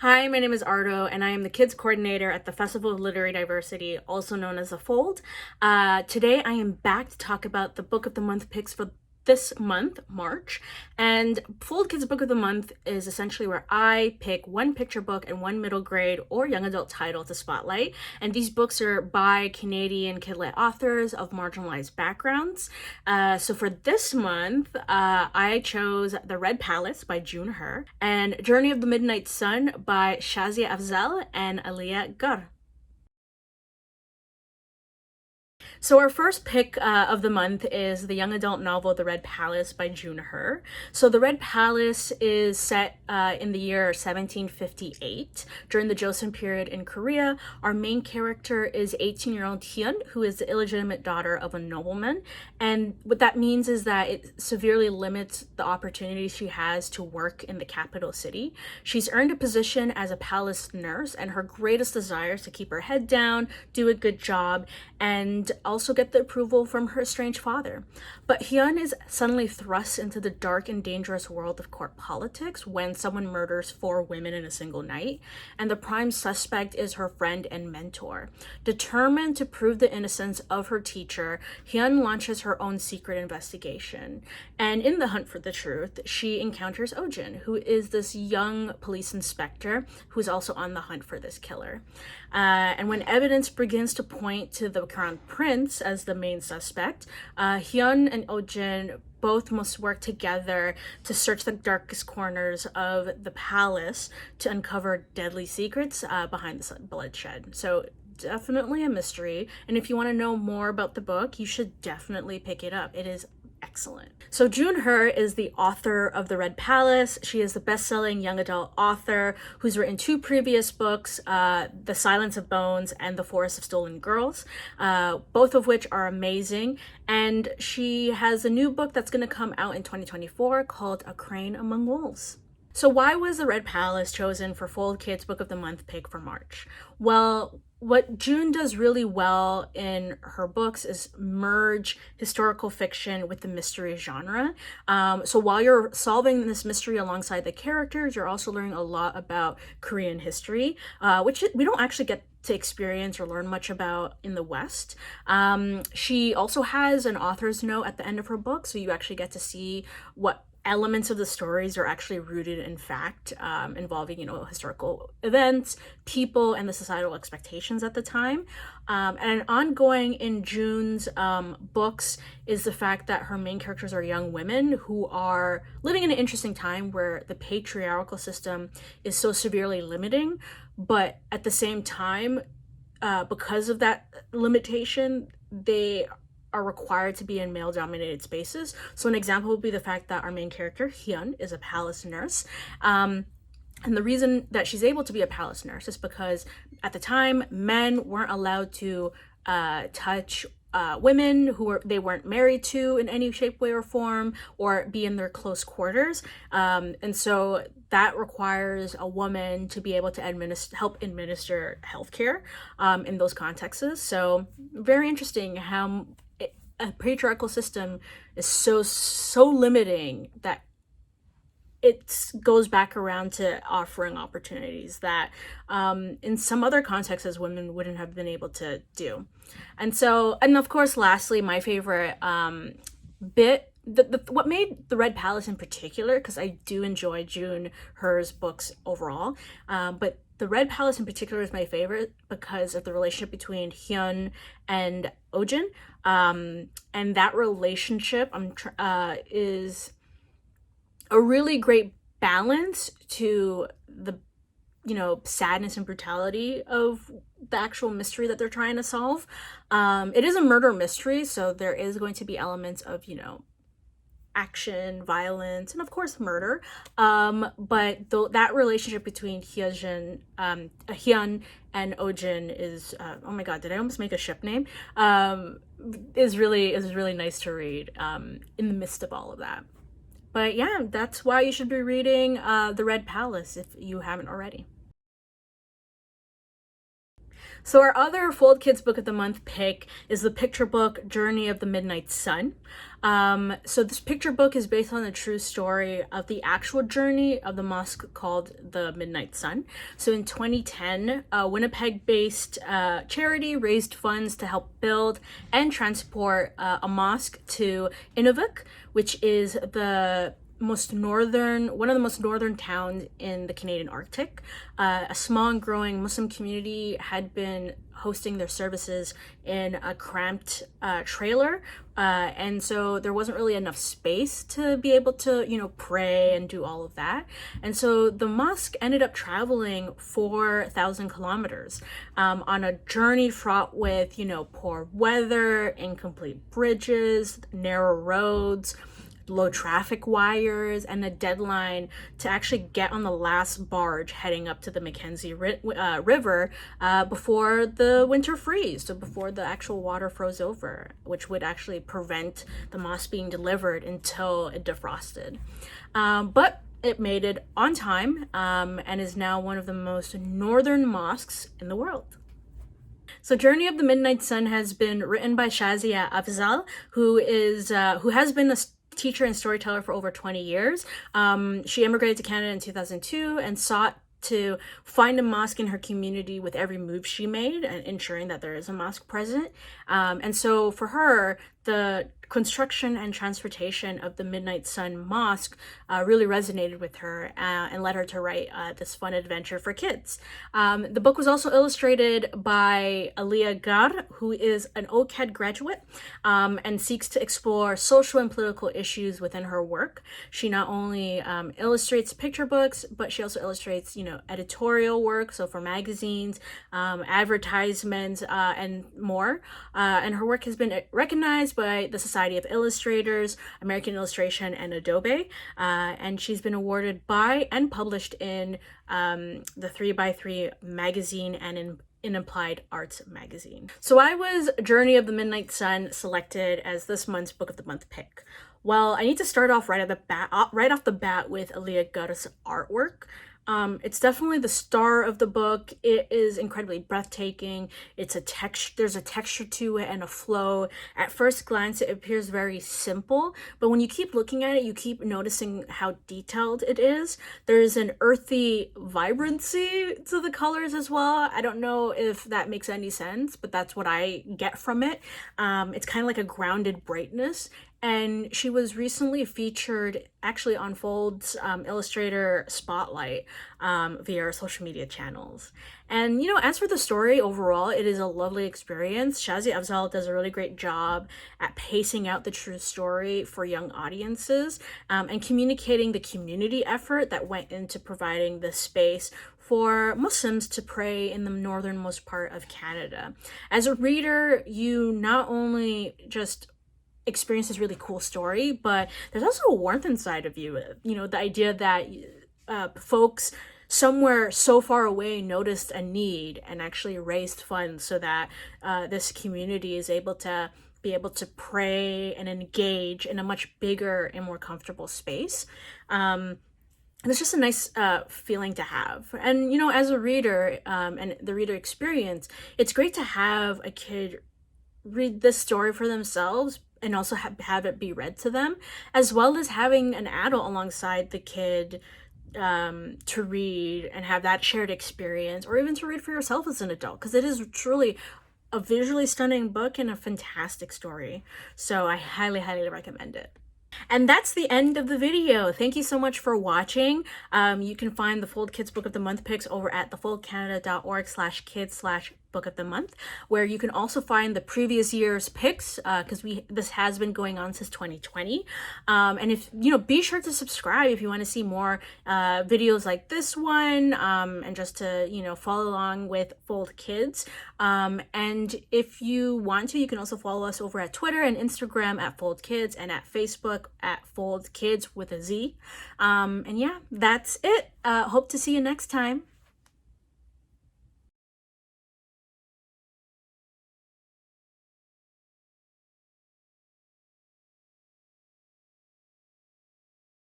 Hi, my name is Ardo, and I am the Kids Coordinator at the Festival of Literary Diversity, also known as the Fold. Today, I am back to talk about the Book of the Month picks for this month, March. And Fold Kids Book of the Month is essentially where I pick one picture book and one middle grade or young adult title to spotlight. And these books are by Canadian kidlit authors of marginalized backgrounds. So for this month, I chose The Red Palace by June Hur and Journey of the Midnight Sun by Shazia Afzal and Aliya Ghare. So our first pick of the month is the young adult novel The Red Palace by June Hur. So The Red Palace is set in the year 1758 during the Joseon period in Korea. Our main character is 18-year-old Hyun, who is the illegitimate daughter of a nobleman. And what that means is that it severely limits the opportunities she has to work in the capital city. She's earned a position as a palace nurse, and her greatest desire is to keep her head down, do a good job, and also get the approval from her estranged father. But Hyun is suddenly thrust into the dark and dangerous world of court politics when someone murders 4 women in a single night, and the prime suspect is her friend and mentor. Determined to prove the innocence of her teacher, Hyun launches her own secret investigation. And in the hunt for the truth, she encounters Ojin, who is this young police inspector who's also on the hunt for this killer. And when evidence begins to point to the crown prince as the main suspect, Hyun and Ojin both must work together to search the darkest corners of the palace to uncover deadly secrets behind the bloodshed. So definitely a mystery. And if you want to know more about the book, you should definitely pick it up. It is excellent. So June Hur is the author of The Red Palace. She is the best-selling young adult author who's written 2 previous books, The Silence of Bones and The Forest of Stolen Girls, both of which are amazing. And she has a new book that's going to come out in 2024 called A Crane Among Wolves. So why was The Red Palace chosen for Fold Kids Book of the Month pick for March? Well, what June does really well in her books is merge historical fiction with the mystery genre. So while you're solving this mystery alongside the characters, you're also learning a lot about Korean history, which we don't actually get to experience or learn much about in the West. She also has an author's note at the end of her book, so you actually get to see what elements of the stories are actually rooted in fact, involving historical events, people, and the societal expectations at the time. And ongoing in June's books is the fact that her main characters are young women who are living in an interesting time where the patriarchal system is so severely limiting, but at the same time, because of that limitation, they are required to be in male-dominated spaces. So an example would be the fact that our main character, Hyun, is a palace nurse. And the reason that she's able to be a palace nurse is because at the time, men weren't allowed to touch women who they weren't married to in any shape, way, or form, or be in their close quarters. And so that requires a woman to be able to help administer healthcare in those contexts. So very interesting how a patriarchal system is so limiting that it goes back around to offering opportunities that in some other contexts women wouldn't have been able to do. And of course, lastly, my favorite bit, what made The Red Palace in particular, because I do enjoy June Hur's books overall, but The Red Palace in particular is my favorite because of the relationship between Hyun and Ojin. And that relationship is a really great balance to the sadness and brutality of the actual mystery that they're trying to solve. It is a murder mystery, so there is going to be elements of action, violence, and of course murder. But that relationship between Hyun and Ojin is oh my god, did I almost make a ship name? Is really nice to read in the midst of all of that. But yeah, that's why you should be reading The Red Palace if you haven't already. So our other Fold Kids Book of the Month pick is the picture book Journey of the Midnight Sun. So this picture book is based on the true story of the actual journey of the mosque called the Midnight Sun. So in 2010, a Winnipeg-based charity raised funds to help build and transport a mosque to Inuvik, which is one of the most northern towns in the Canadian Arctic. A small and growing Muslim community had been hosting their services in a cramped trailer, and so there wasn't really enough space to be able to, pray and do all of that. And so the mosque ended up traveling 4,000 kilometers on a journey fraught with, poor weather, incomplete bridges, narrow roads, low traffic wires, and a deadline to actually get on the last barge heading up to the Mackenzie River before the winter freeze, so before the actual water froze over, which would actually prevent the mosque being delivered until it defrosted. But it made it on time and is now one of the most northern mosques in the world. So Journey of the Midnight Sun has been written by Shazia Afzal, who has been a teacher and storyteller for over 20 years. She immigrated to Canada in 2002 and sought to find a mosque in her community with every move she made and ensuring that there is a mosque present. And so for her, the construction and transportation of the Midnight Sun Mosque really resonated with her and led her to write this fun adventure for kids. The book was also illustrated by Aliya Ghare, who is an OCAD graduate and seeks to explore social and political issues within her work. She not only illustrates picture books, but she also illustrates, editorial work, so for magazines, advertisements, and more. And her work has been recognized by the Society of Illustrators, American Illustration, and Adobe. And she's been awarded by and published in the 3x3 magazine and in Applied Arts magazine. So why was Journey of the Midnight Sun selected as this month's Book of the Month pick? Well, I need to start off right off the bat with Aliya Ghare's artwork. It's definitely the star of the book. It is incredibly breathtaking. There's a texture to it and a flow. At first glance, it appears very simple, but when you keep looking at it, you keep noticing how detailed it is. There's an earthy vibrancy to the colors as well. I don't know if that makes any sense, but that's what I get from it. It's kind of like a grounded brightness. And she was recently featured actually on Fold's Illustrator Spotlight via our social media channels. And, as for the story overall, it is a lovely experience. Shazia Afzal does a really great job at pacing out the true story for young audiences and communicating the community effort that went into providing the space for Muslims to pray in the northernmost part of Canada. As a reader, you not only just experience this really cool story, but there's also a warmth inside of you. The idea that folks somewhere so far away noticed a need and actually raised funds so that this community is able to pray and engage in a much bigger and more comfortable space. And it's just a nice feeling to have. And, as a reader and the reader experience, it's great to have a kid read this story for themselves and also have it be read to them, as well as having an adult alongside the kid to read and have that shared experience, or even to read for yourself as an adult, because it is truly a visually stunning book and a fantastic story. So I highly, highly recommend it. And that's the end of the video. Thank you so much for watching. You can find the Fold Kids Book of the Month picks over at thefoldcanada.org/kids/book of the month, where you can also find the previous year's picks, because this has been going on since 2020. And if be sure to subscribe if you want to see more videos like this one, and just to follow along with Fold Kids. And if you want to, you can also follow us over at Twitter and Instagram at Fold Kids, and at Facebook at Fold Kids with a Z. And yeah, that's it. Hope to see you next time.